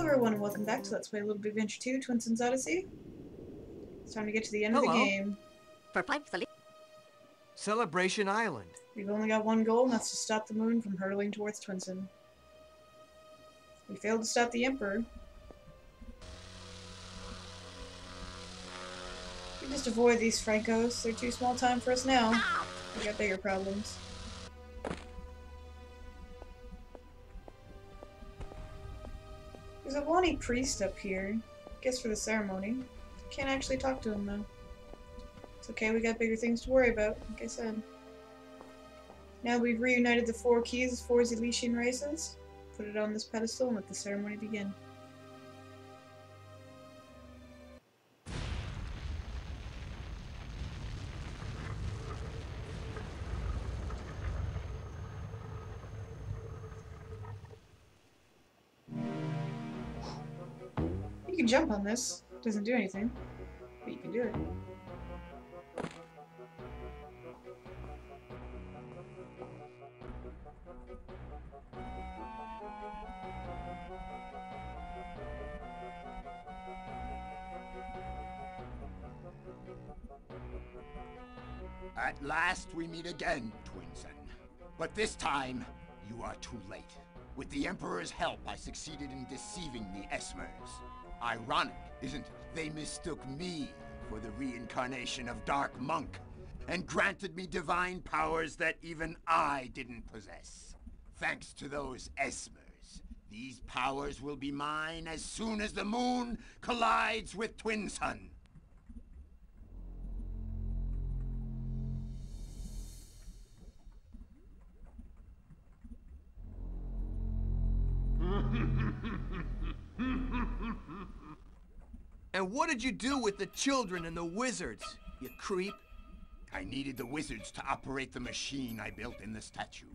everyone, and welcome back to Let's Play a Little Big Adventure 2, Twinsen's Odyssey. It's time to get to the end of the game. Celebration Island. We've only got one goal, and that's to stop the moon from hurtling towards Twinsen. We failed to stop the Emperor. We just avoid these Francos. They're too small time for us now. We got bigger problems. There's a Wani priest up here. Guess for the ceremony. Can't actually talk to him though. It's okay, we got bigger things to worry about, like I said. Now we've reunited the 4 keys as 4 Elysian races. Put it on this pedestal and let the ceremony begin. You can jump on this. It doesn't do anything, but you can do it. At last we meet again, Twinsen. But this time, you are too late. With the Emperor's help, I succeeded in deceiving the Esmers. Ironic, isn't it? They mistook me for the reincarnation of Dark Monk, and granted me divine powers that even I didn't possess. Thanks to those Esmers, these powers will be mine as soon as the moon collides with Twinsen. And what did you do with the children and the wizards, you creep? I needed the wizards to operate the machine I built in the statue.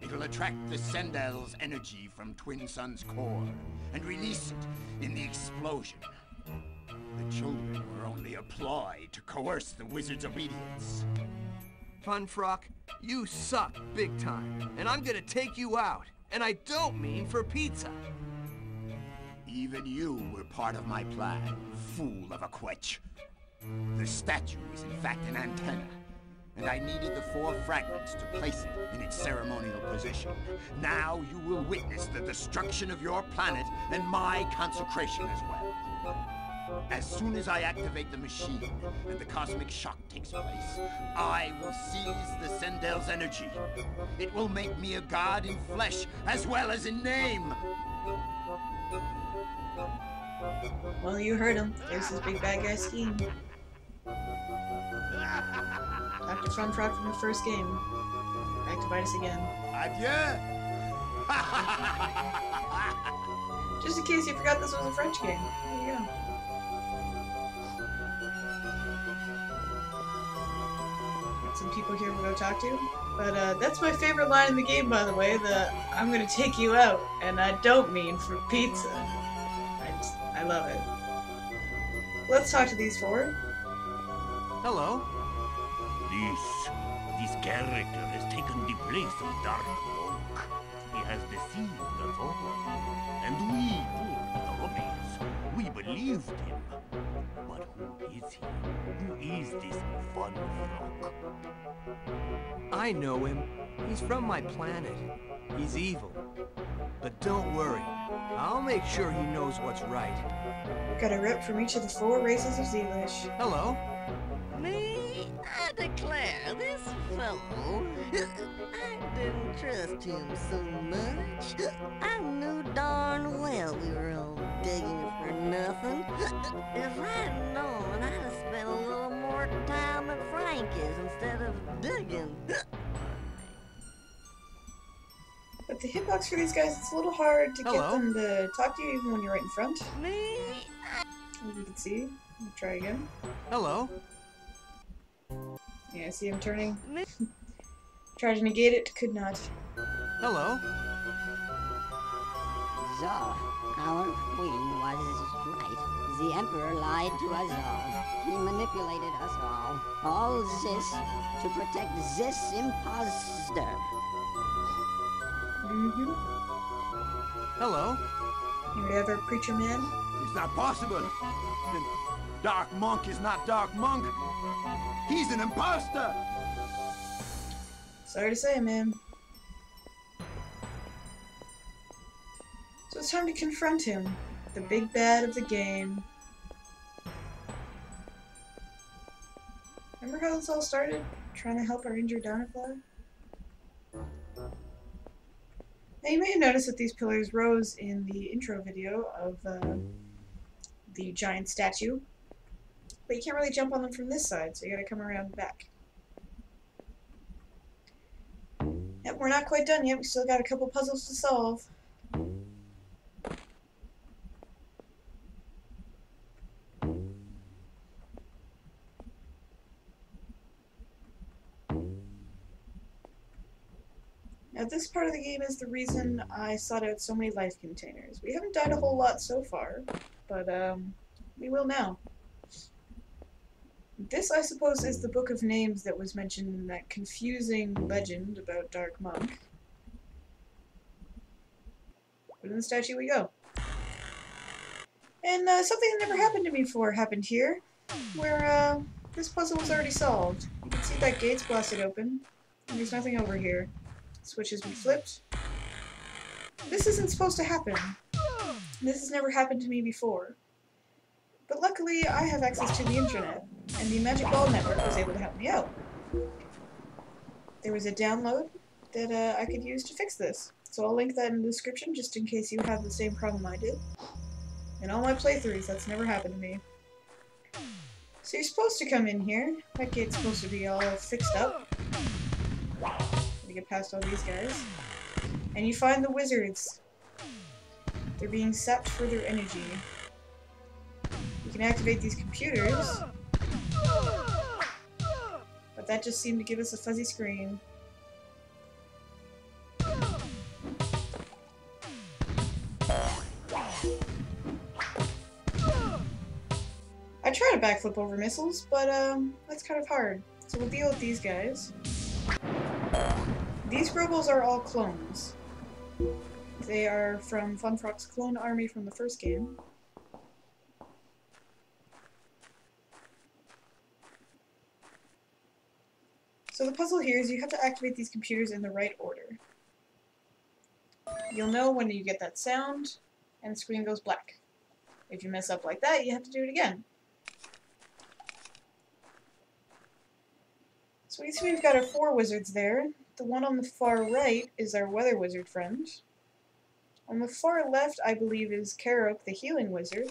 It'll attract the Sendel's energy from Twinsen's core and release it in the explosion. The children were only a ploy to coerce the wizard's obedience. Funfrock, you suck big time, and I'm gonna take you out. And I don't mean for pizza. Even you were part of my plan, fool of a quetch. The statue is in fact an antenna, and I needed the 4 fragments to place it in its ceremonial position. Now you will witness the destruction of your planet and my consecration as well. As soon as I activate the machine and the cosmic shock takes place, I will seize the Sendel's energy. It will make me a god in flesh as well as in name. Well, you heard him. There's his big bad guy scheme. Dr. Funfrock from the first game. Back to bite us again. Adieu! Just in case you forgot this was a French game. There you go. Got some people here we'll go talk to. But that's my favorite line in the game, by the way. The "I'm gonna take you out," and I don't mean for pizza. I love it. Let's talk to these 4. Hello? This character has taken the place of Dark Monk. He has deceived us all. And we, the roomies, we believed him. But who is he? Who is this Funfrock? I know him. He's from my planet. He's evil. But don't worry. I'll make sure he knows what's right. Got a rep from each of the 4 races of Zeelish. Hello? Me? I declare this fellow, I didn't trust him so much. I knew darn well we were all digging for nothing. If I'd known, I'd have spent a little more time at Frankie's instead of digging. But the hitbox for these guys, it's a little hard to get them to talk to you even when you're right in front. Me? As you can see. Let me try again. Hello? Yeah, see him turning? Tried to negate it, could not. Hello? So, our queen was right. The Emperor lied to us all. He manipulated us all. All this to protect this imposter. Mm-hmm. Hello? You ever preacher man? It's not possible. The Dark Monk is not Dark Monk. He's an imposter. Sorry to say, man. So it's time to confront him, the big bad of the game. Remember how this all started? Trying to help our injured Downfly? Now you may have noticed that these pillars rose in the intro video of the giant statue, but you can't really jump on them from this side, so you gotta come around back. Yep, we're not quite done yet, we still got a couple puzzles to solve. Now this part of the game is the reason I sought out so many life containers. We haven't died a whole lot so far, but we will now. This, I suppose, is the book of names that was mentioned in that confusing legend about Dark Monk. But in the statue we go. And something that never happened to me before happened here, where this puzzle was already solved. You can see that gate's blasted open, and there's nothing over here. Switch has been flipped. This isn't supposed to happen. This has never happened to me before. But luckily, I have access to the internet, and the Magic Ball Network was able to help me out. There was a download that I could use to fix this. So I'll link that in the description just in case you have the same problem I did. In all my playthroughs, that's never happened to me. So you're supposed to come in here. That gate's supposed to be all fixed up. Get past all these guys, and you find the wizards. They're being sapped for their energy. You can activate these computers, but that just seemed to give us a fuzzy screen. I tried to backflip over missiles, but that's kind of hard. So we'll deal with these guys. These robots are all clones. They are from Funfrock's clone army from the first game. So the puzzle here is you have to activate these computers in the right order. You'll know when you get that sound, and the screen goes black. If you mess up like that, you have to do it again. So we see we've got our 4 wizards there. The one on the far right is our weather wizard friend. On the far left, I believe, is Karok, the healing wizard.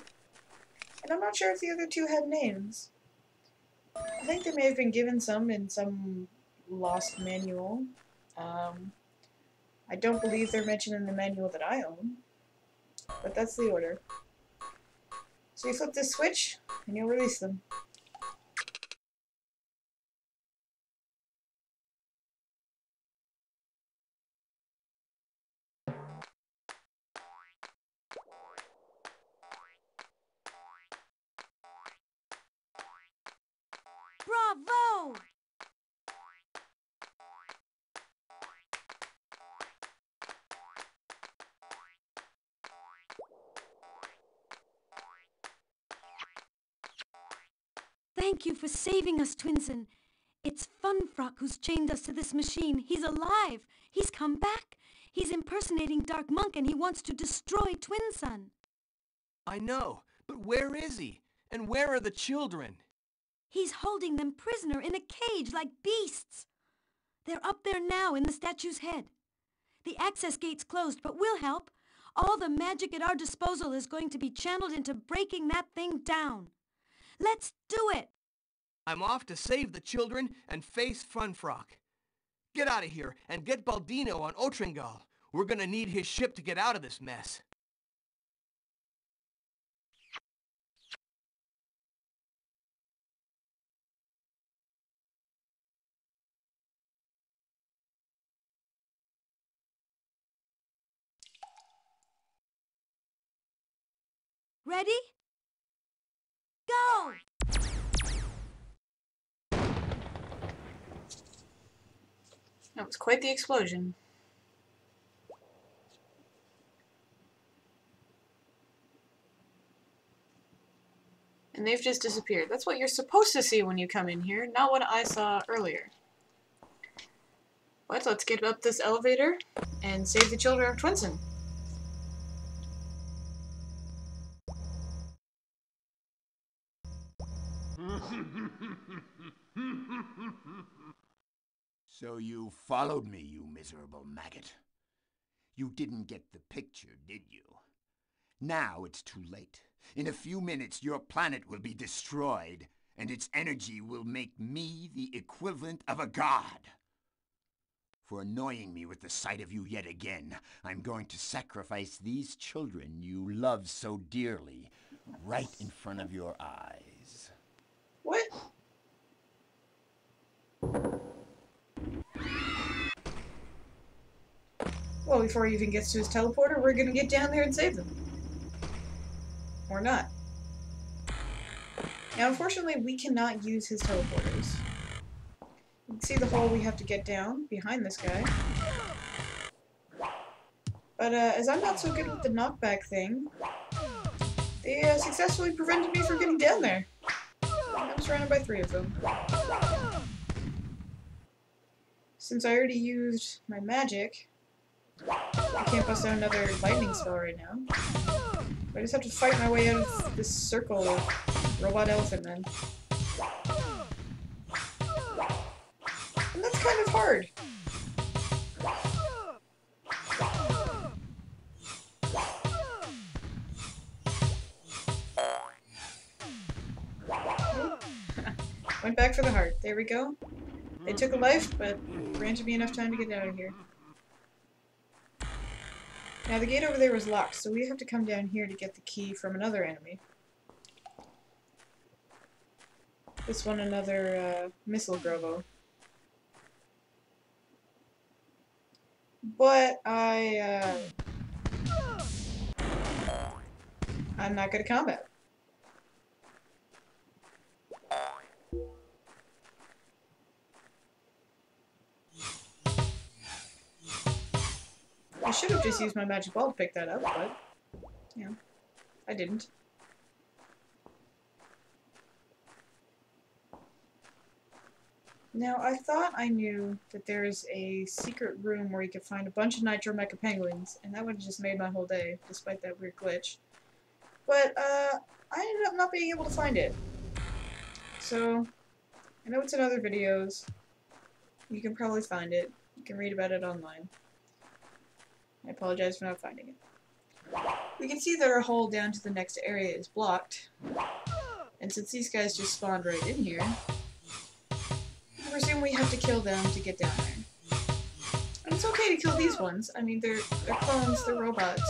And I'm not sure if the other 2 had names. I think they may have been given some in some lost manual. I don't believe they're mentioned in the manual that I own. But that's the order. So you flip this switch, and you'll release them. Bravo! Thank you for saving us, Twinsen. It's Funfrock who's chained us to this machine. He's alive. He's come back. He's impersonating Dark Monk and he wants to destroy Twinsen. I know, but where is he? And where are the children? He's holding them prisoner in a cage like beasts. They're up there now in the statue's head. The access gate's closed, but we'll help. All the magic at our disposal is going to be channeled into breaking that thing down. Let's do it! I'm off to save the children and face Funfrock. Get out of here and get Baldino on Otringal. We're gonna need his ship to get out of this mess. Ready? Go! That was quite the explosion. And they've just disappeared. That's what you're supposed to see when you come in here, not what I saw earlier. But let's get up this elevator and save the children of Twinsen. So you followed me, you miserable maggot. You didn't get the picture, did you? Now it's too late. In a few minutes, your planet will be destroyed, and its energy will make me the equivalent of a god. For annoying me with the sight of you yet again, I'm going to sacrifice these children you love so dearly right in front of your eyes. What? Well, before he even gets to his teleporter, we're gonna get down there and save them. Or not. Now, unfortunately, we cannot use his teleporters. You can see the hole we have to get down behind this guy. But as I'm not so good with the knockback thing, they successfully prevented me from getting down there. I was surrounded by 3 of them. Since I already used my magic, I can't bust out another lightning spell right now. I just have to fight my way out of this circle of robot elephant men. And that's kind of hard. Went back for the heart. There we go. They took a life, but granted me enough time to get out of here. Now the gate over there was locked, so we have to come down here to get the key from another enemy. This one another missile grobo. But I'm not good at combat. I should have just used my magic ball to pick that up, but, you know, I didn't. Now, I thought I knew that there's a secret room where you could find a bunch of Nitro Mecha Penguins, and that would have just made my whole day, despite that weird glitch. But, I ended up not being able to find it. So, I know it's in other videos. You can probably find it. You can read about it online. I apologize for not finding it. We can see that our hole down to the next area is blocked. And since these guys just spawned right in here, I presume we have to kill them to get down there. And it's okay to kill these ones. I mean, they're clones, they're robots.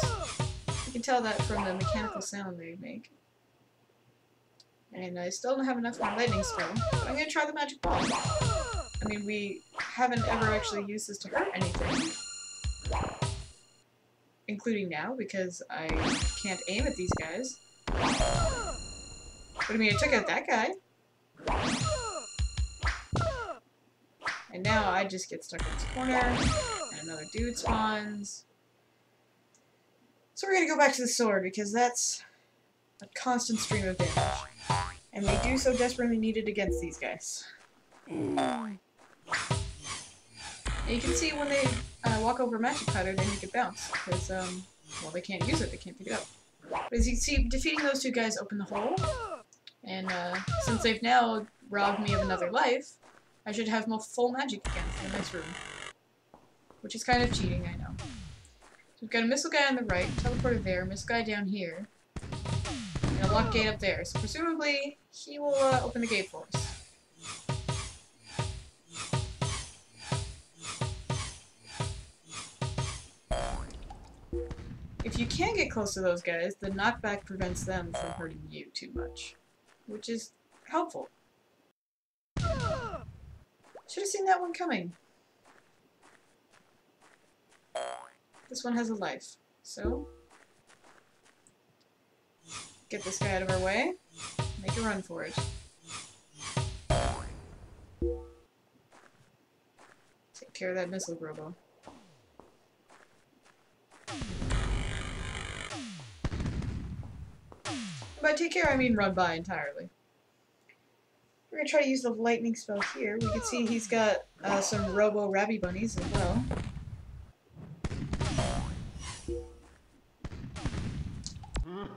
You can tell that from the mechanical sound they make. And I still don't have enough of my lightning spell, but I'm gonna try the magic ball. I mean, we haven't ever actually used this to hurt anything. Including now, because I can't aim at these guys. But I mean, I took out that guy. And now I just get stuck in this corner, and another dude spawns. So we're gonna go back to the sword, because that's a constant stream of damage. And we do so desperately need it against these guys. And you can see when they walk over a magic powder, they make it bounce, because, well, they can't use it, they can't pick it up. But as you can see, defeating those 2 guys opened the hole, and since they've now robbed me of another life, I should have full magic again in the next room. Which is kind of cheating, I know. So we've got a missile guy on the right, teleporter there, missile guy down here, and a locked gate up there, so presumably he will open the gate for us. If you can get close to those guys, the knockback prevents them from hurting you too much, which is helpful. Should have seen that one coming. This one has a life, so get this guy out of our way, make a run for it. Take care of that missile grobo. By by take care, I mean run by entirely. We're gonna try to use the lightning spell here. We can see he's got some Robo Rabby Bunnies as well.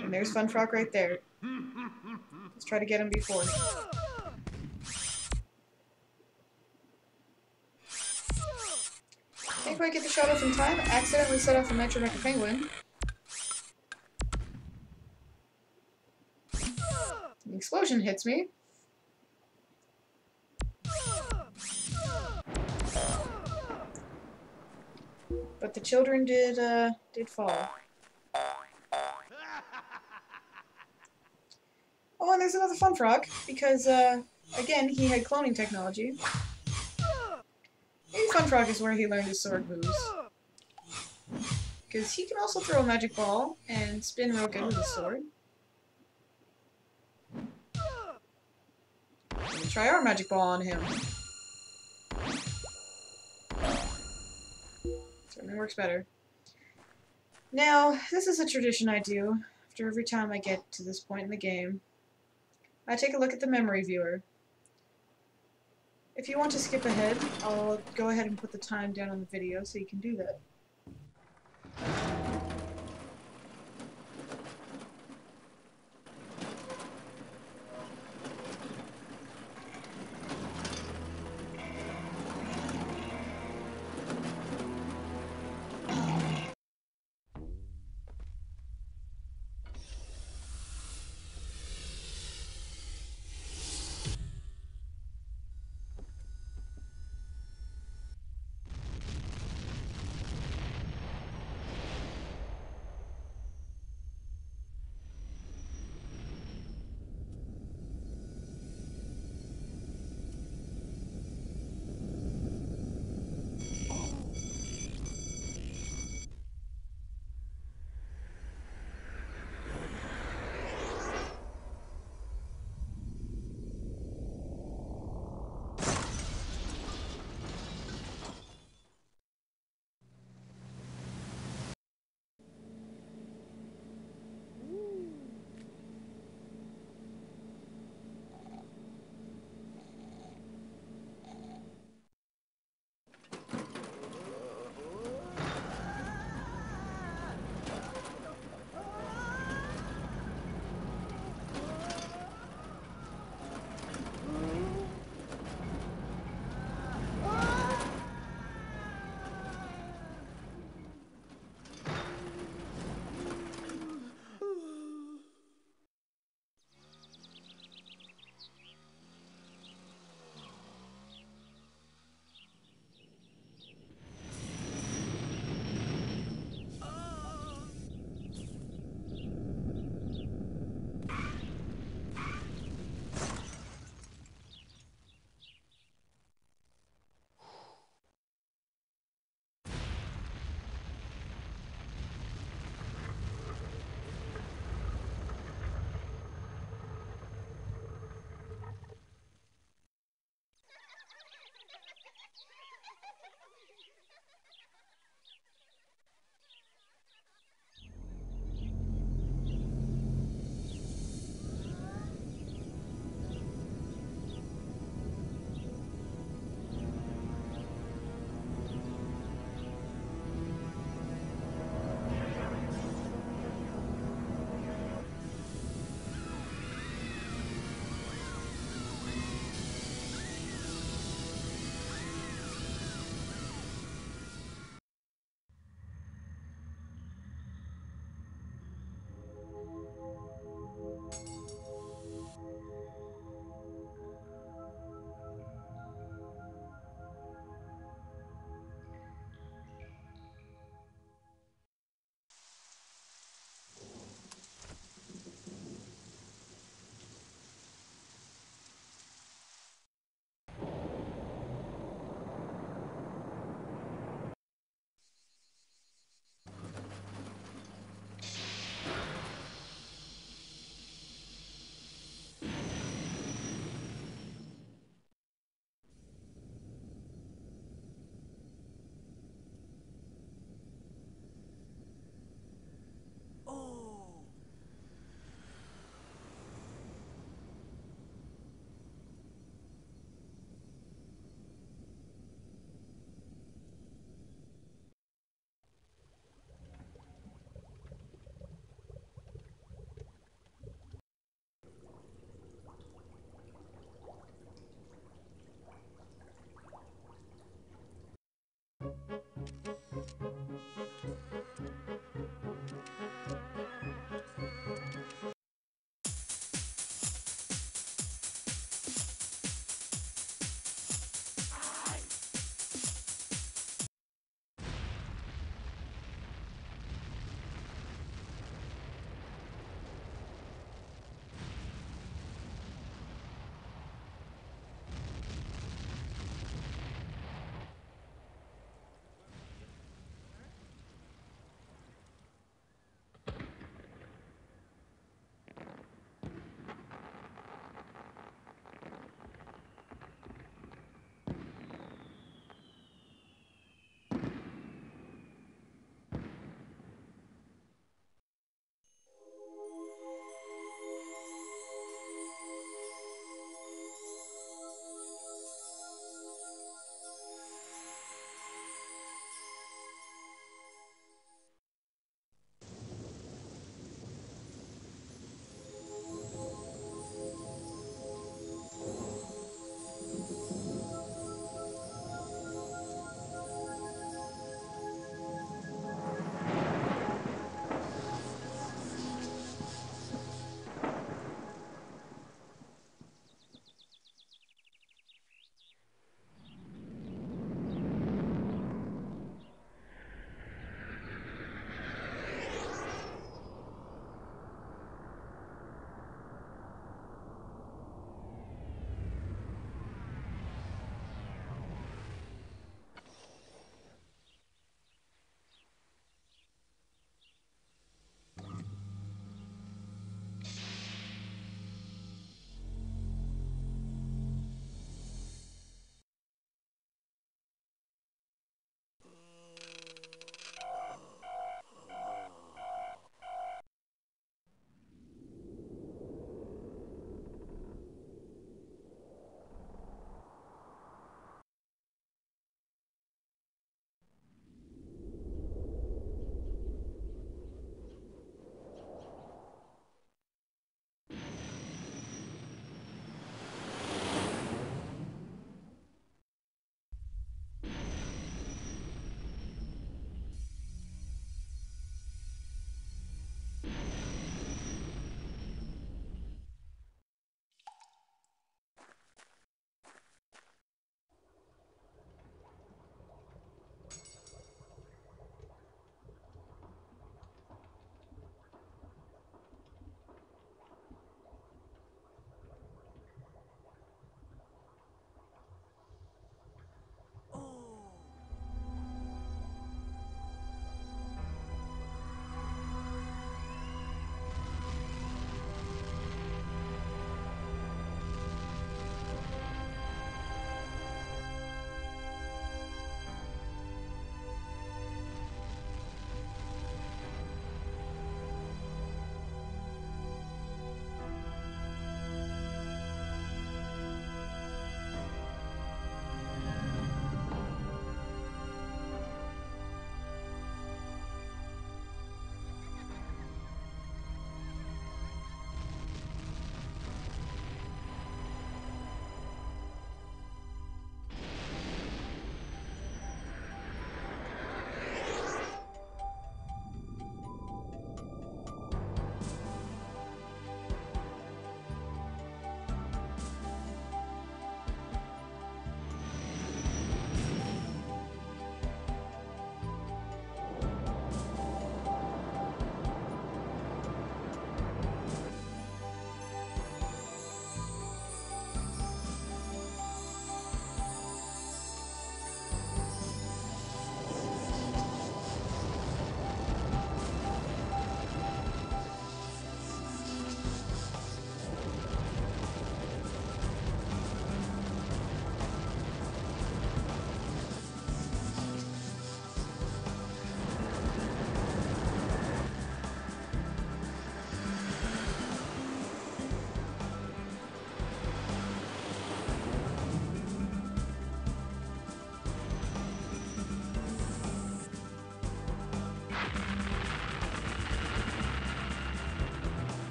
And there's Fun Frog right there. Let's try to get him before. Can't quite get the shot off in time. Accidentally set off a Nitro Mecha Penguin. The explosion hits me. But the children did fall. Oh, and there's another Fun Frog, because, again, he had cloning technology. Maybe Fun Frog is where he learned his sword moves. Because he can also throw a magic ball and spin real good with his sword. Let's try our magic ball on him. Certainly works better. Now, this is a tradition I do after every time I get to this point in the game. I take a look at the memory viewer. If you want to skip ahead, I'll go ahead and put the time down on the video so you can do that.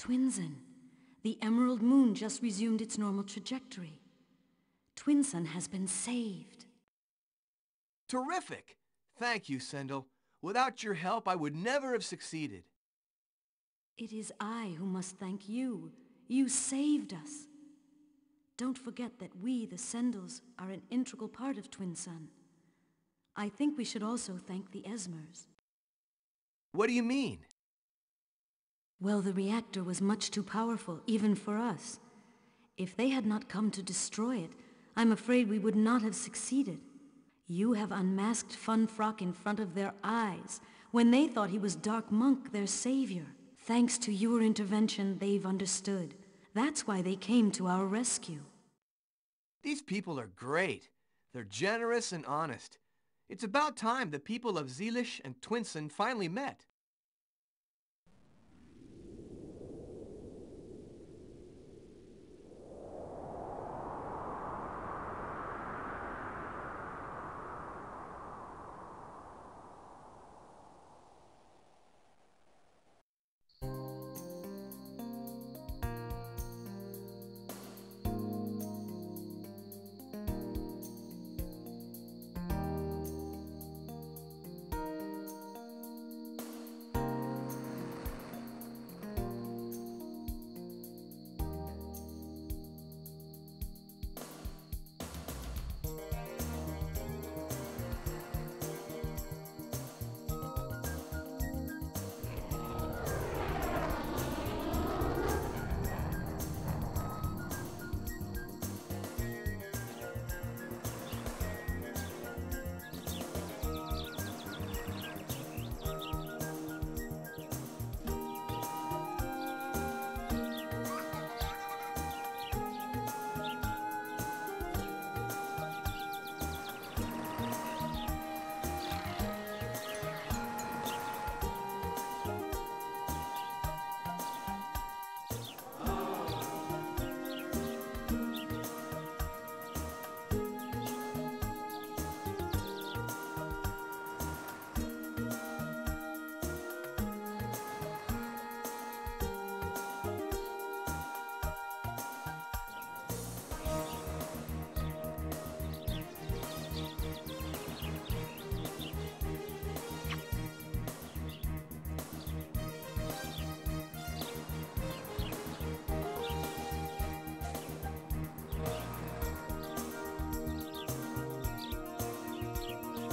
Twinsen, the Emerald Moon just resumed its normal trajectory. Twinsen has been saved. Terrific! Thank you, Sendel. Without your help, I would never have succeeded. It is I who must thank you. You saved us. Don't forget that we, the Sendels, are an integral part of Twinsen. I think we should also thank the Esmers. What do you mean? Well, the reactor was much too powerful, even for us. If they had not come to destroy it, I'm afraid we would not have succeeded. You have unmasked Fun Frock in front of their eyes, when they thought he was Dark Monk, their savior. Thanks to your intervention, they've understood. That's why they came to our rescue. These people are great. They're generous and honest. It's about time the people of Zeelish and Twinsen finally met.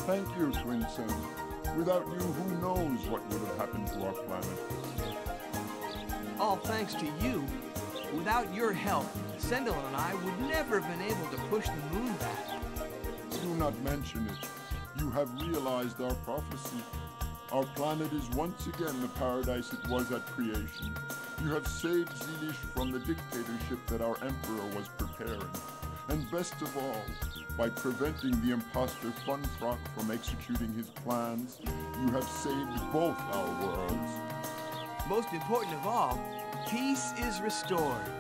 Thank you, Twinsen. Without you, who knows what would have happened to our planet? All thanks to you. Without your help, Sendel and I would never have been able to push the moon back. Do not mention it. You have realized our prophecy. Our planet is once again the paradise it was at creation. You have saved Zeelish from the dictatorship that our Emperor was preparing. And best of all, by preventing the imposter Fun Frock from executing his plans, you have saved both our worlds. Most important of all, peace is restored.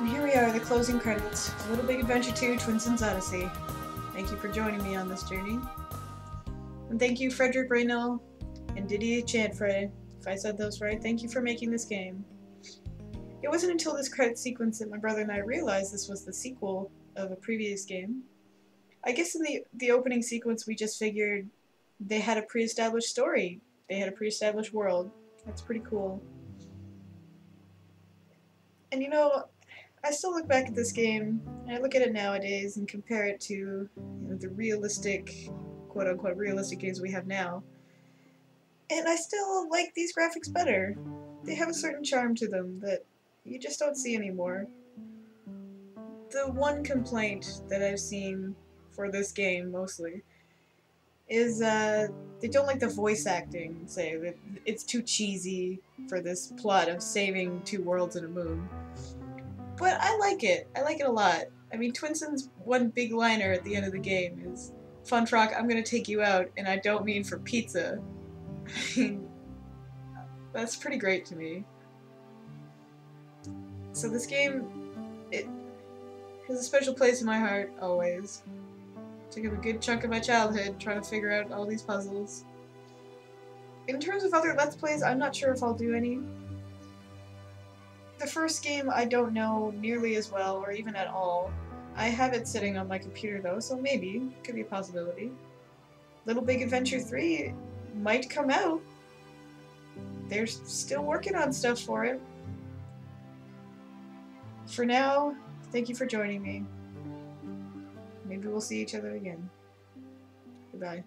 And here we are, the closing credits. Little Big Adventure 2, Twinsen's Odyssey. Thank you for joining me on this journey. And thank you, Frederick Raynell and Didier Chantfrey. If I said those right, thank you for making this game. It wasn't until this credit sequence that my brother and I realized this was the sequel of a previous game. I guess in the opening sequence we just figured they had a pre-established story. They had a pre-established world. That's pretty cool. And you know, I still look back at this game, and I look at it nowadays and compare it to, you know, the realistic, quote-unquote realistic games we have now. And I still like these graphics better. They have a certain charm to them that you just don't see anymore. The one complaint that I've seen for this game, mostly, is they don't like the voice acting, say that it's too cheesy for this plot of saving 2 worlds and a moon. But I like it. I like it a lot. I mean, Twinsen's one big liner at the end of the game is, "Funtrock, I'm gonna take you out, and I don't mean for pizza." I mean, that's pretty great to me. So this game, it has a special place in my heart, always. Took up a good chunk of my childhood trying to figure out all these puzzles. In terms of other Let's Plays, I'm not sure if I'll do any. The first game I don't know nearly as well, or even at all. I have it sitting on my computer though, so maybe. Could be a possibility. Little Big Adventure 3 might come out. They're still working on stuff for it. For now, thank you for joining me. Maybe we'll see each other again. Goodbye.